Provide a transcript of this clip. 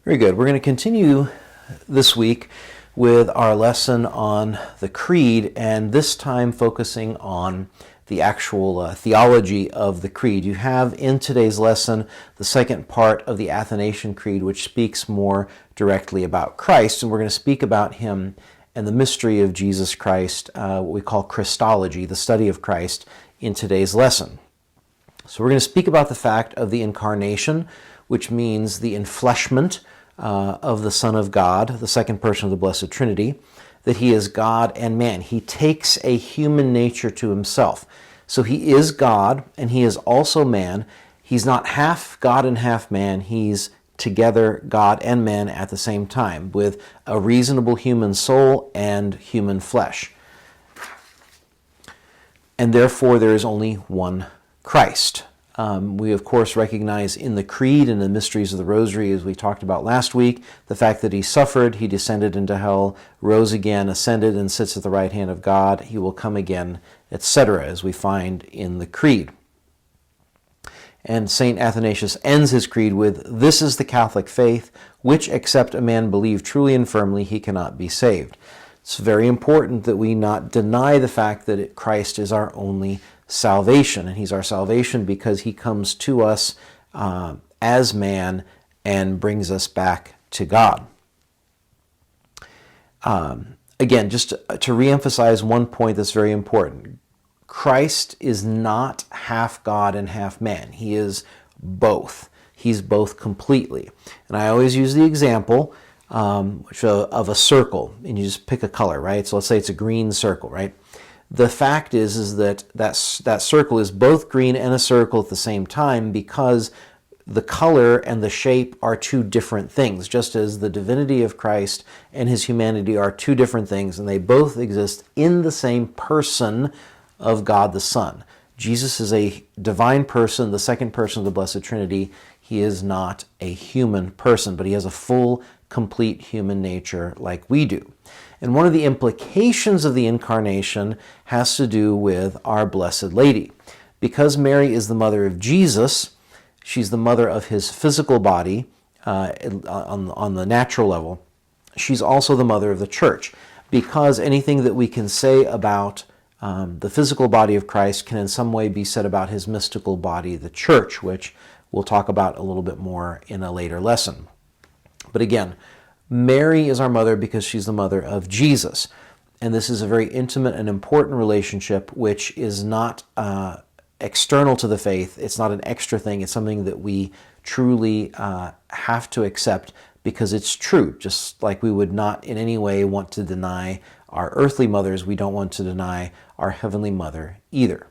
Very good. We're going to continue this week with our lesson on the Creed, and this time focusing on the actual theology of the Creed. You have in today's lesson the second part of the Athanasian Creed, which speaks more directly about Christ, and we're going to speak about him and the mystery of Jesus Christ, what we call Christology, the study of Christ, in today's lesson. So we're going to speak about the fact of the incarnation, which means the enfleshment of the Son of God, the second person of the Blessed Trinity, that he is God and man. He takes a human nature to himself. So he is God and he is also man. He's not half God and half man. He's together God and man at the same time, with a reasonable human soul and human flesh. And therefore there is only one Christ. We, of course, recognize in the Creed and the mysteries of the Rosary, as we talked about last week, the fact that he suffered, he descended into hell, rose again, ascended, and sits at the right hand of God. He will come again, etc., as we find in the Creed. And St. Athanasius ends his Creed with, "This is the Catholic faith, which except a man believe truly and firmly, he cannot be saved." It's very important that we not deny the fact that Christ is our only salvation, and he's our salvation because he comes to us as man and brings us back to God. Again, just to reemphasize one point that's very important. Christ is not half God and half man. He is both. He's both completely. And I always use the example of a circle, and you just pick a color, right? So let's say it's a green circle, right? The fact is that circle is both green and a circle at the same time, because the color and the shape are two different things, just as the divinity of Christ and his humanity are two different things, and they both exist in the same person of God the Son. Jesus is a divine person, the second person of the Blessed Trinity. He is not a human person, but he has a full, complete human nature like we do. And one of the implications of the incarnation has to do with our Blessed Lady. Because Mary is the mother of Jesus, she's the mother of his physical body on the natural level. She's also the mother of the church, because anything that we can say about the physical body of Christ can in some way be said about his mystical body, the church, which we'll talk about a little bit more in a later lesson. But again, Mary is our mother because she's the mother of Jesus. And this is a very intimate and important relationship, which is not external to the faith. It's not an extra thing. It's something that we truly have to accept because it's true. Just like we would not in any way want to deny our earthly mothers, we don't want to deny our heavenly mother either.